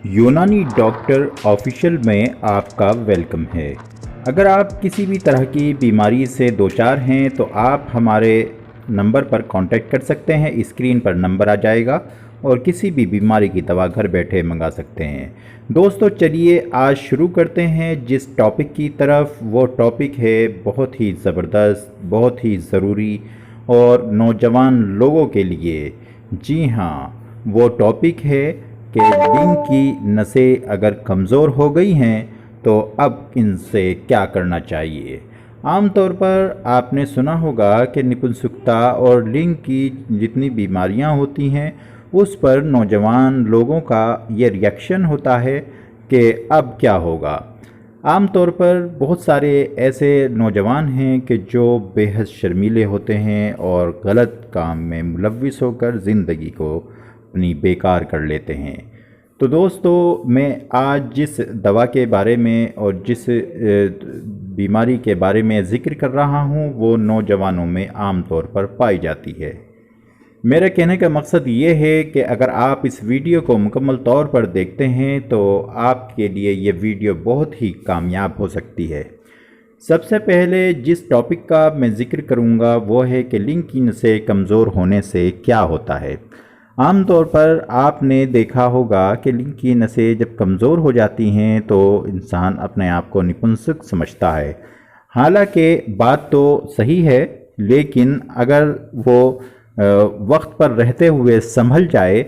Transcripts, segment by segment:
यूनानी doctor official में आपका वेलकम है। अगर आप किसी भी तरह की बीमारी से दोचार हैं तो आप हमारे नंबर पर कांटेक्ट कर सकते हैं। स्क्रीन पर नंबर आ जाएगा और किसी भी बीमारी की दवा घर बैठे मंगा सकते हैं। दोस्तों चलिए आज शुरू करते हैं जिस टॉपिक की तरफ। वो टॉपिक है बहुत ही ज़बरदस्त, बहुत ही ज़रूरी और नौजवान लोगों के लिए। जी हाँ, वो टॉपिक है कि लिंग की नसें अगर कमज़ोर हो गई हैं तो अब इनसे क्या करना चाहिए। आम तौर पर आपने सुना होगा कि नपुंसकता और लिंग की जितनी बीमारियां होती हैं उस पर नौजवान लोगों का ये रिएक्शन होता है कि अब क्या होगा। आम तौर पर बहुत सारे ऐसे नौजवान हैं कि जो बेहद शर्मीले होते हैं और गलत काम में मुलव्विस होकर ज़िंदगी को अपनी बेकार कर लेते हैं। तो दोस्तों मैं आज जिस दवा के बारे में और जिस बीमारी के बारे में ज़िक्र कर रहा हूँ वो नौजवानों में आम तौर पर पाई जाती है। मेरा कहने का मकसद ये है कि अगर आप इस वीडियो को मुकम्मल तौर पर देखते हैं तो आपके लिए ये वीडियो बहुत ही कामयाब हो सकती है। सबसे पहले जिस टॉपिक का मैं ज़िक्र करूँगा वो है कि लिंग की नसें कमज़ोर होने से क्या होता है। आम तौर पर आपने देखा होगा कि लिंग की नसें जब कमज़ोर हो जाती हैं तो इंसान अपने आप को नपुंसक समझता है। हालांकि बात तो सही है, लेकिन अगर वो वक्त पर रहते हुए संभल जाए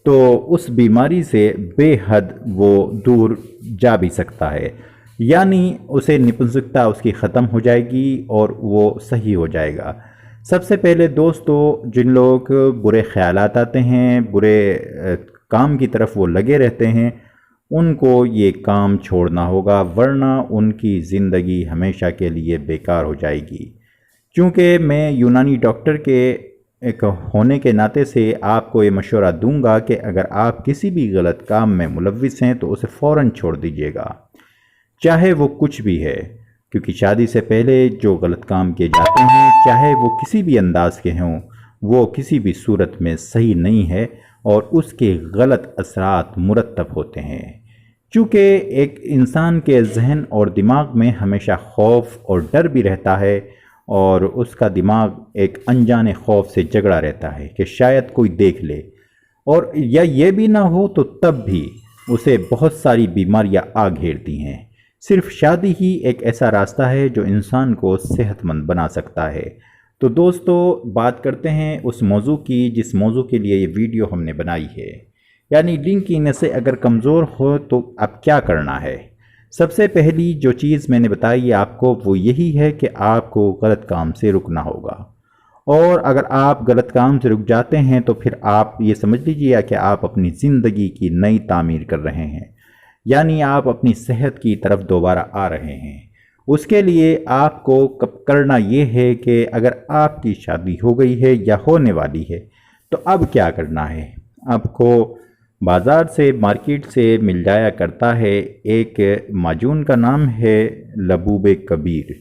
तो उस बीमारी से बेहद वो दूर जा भी सकता है। यानी उसे नपुंसकता उसकी ख़त्म हो जाएगी और वो सही हो जाएगा। सबसे पहले दोस्तों जिन लोग बुरे ख्यालात आते हैं, बुरे काम की तरफ वो लगे रहते हैं, उनको ये काम छोड़ना होगा वरना उनकी ज़िंदगी हमेशा के लिए बेकार हो जाएगी। क्योंकि मैं यूनानी डॉक्टर के एक होने के नाते से आपको ये मशवरा दूंगा कि अगर आप किसी भी गलत काम में मुलव्विस हैं तो उसे फ़ौरन छोड़ दीजिएगा, चाहे वो कुछ भी है। क्योंकि शादी से पहले जो गलत काम किए जाते हैं, चाहे वो किसी भी अंदाज के हों, वो किसी भी सूरत में सही नहीं है और उसके गलत असरात मुरतब होते हैं। चूँकि एक इंसान के जहन और दिमाग में हमेशा खौफ और डर भी रहता है और उसका दिमाग एक अनजाने खौफ से जगड़ा रहता है कि शायद कोई देख ले, और या ये भी ना हो तो तब भी उसे बहुत सारी बीमारियां आ घेरती हैं। सिर्फ शादी ही एक ऐसा रास्ता है जो इंसान को सेहतमंद बना सकता है। तो दोस्तों बात करते हैं उस मौजू की जिस मौजू के लिए ये वीडियो हमने बनाई है, यानी लिंग की नसें अगर कमज़ोर हो तो अब क्या करना है। सबसे पहली जो चीज़ मैंने बताई आपको वो यही है कि आपको गलत काम से रुकना होगा, और अगर आप गलत काम से रुक जाते हैं तो फिर आप ये समझ लीजिए कि आप अपनी ज़िंदगी की नई तामीर कर रहे हैं, यानी आप अपनी सेहत की तरफ दोबारा आ रहे हैं। उसके लिए आपको करना ये है कि अगर आपकी शादी हो गई है या होने वाली है तो अब क्या करना है। आपको बाज़ार से, मार्केट से मिल जाया करता है एक माजून का नाम है लबूब कबीर।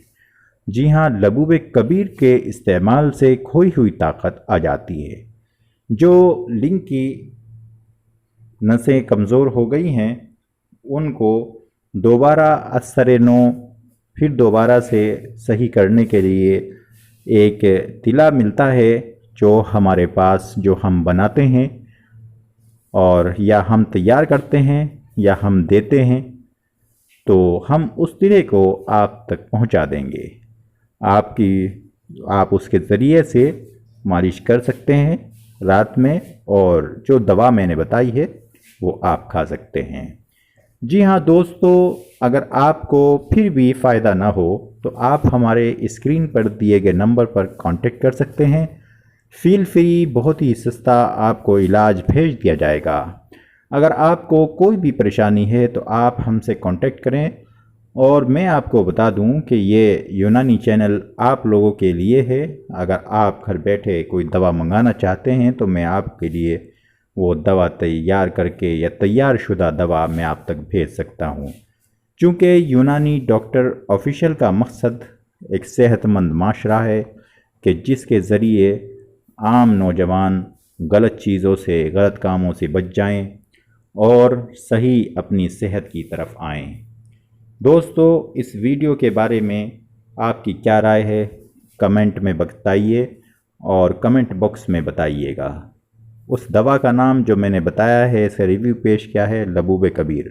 जी हाँ, लबूब कबीर के इस्तेमाल से खोई हुई ताकत आ जाती है। जो लिंग की नसें कमज़ोर हो गई हैं उनको दोबारा असर नो फिर दोबारा से सही करने के लिए एक तिला मिलता है जो हमारे पास, जो हम बनाते हैं और या हम तैयार करते हैं या हम देते हैं, तो हम उस तिले को आप तक पहुंचा देंगे। आप उसके ज़रिए से मालिश कर सकते हैं रात में, और जो दवा मैंने बताई है वो आप खा सकते हैं। जी हाँ दोस्तों, अगर आपको फिर भी फ़ायदा ना हो तो आप हमारे स्क्रीन पर दिए गए नंबर पर कांटेक्ट कर सकते हैं। फील फ्री, बहुत ही सस्ता आपको इलाज भेज दिया जाएगा। अगर आपको कोई भी परेशानी है तो आप हमसे कांटेक्ट करें, और मैं आपको बता दूं कि ये यूनानी चैनल आप लोगों के लिए है। अगर आप घर बैठे कोई दवा मंगाना चाहते हैं तो मैं आपके लिए वो दवा तैयार करके या तैयार शुदा दवा मैं आप तक भेज सकता हूँ। चूँकि यूनानी डॉक्टर ऑफिशियल का मकसद एक सेहतमंद माशरा है कि जिसके ज़रिए आम नौजवान गलत चीज़ों से, गलत कामों से बच जाएं اور صحیح اپنی صحت کی طرف آئیں۔ دوستو، اس ویڈیو کے بارے میں آپ کی کیا رائے ہے کمنٹ میں بتائیے، اور کمنٹ باکس میں بتائیے گا۔ اس دوا کا نام جو میں نے بتایا ہے، اسے ریویو پیش کیا ہے لبوب کبیر۔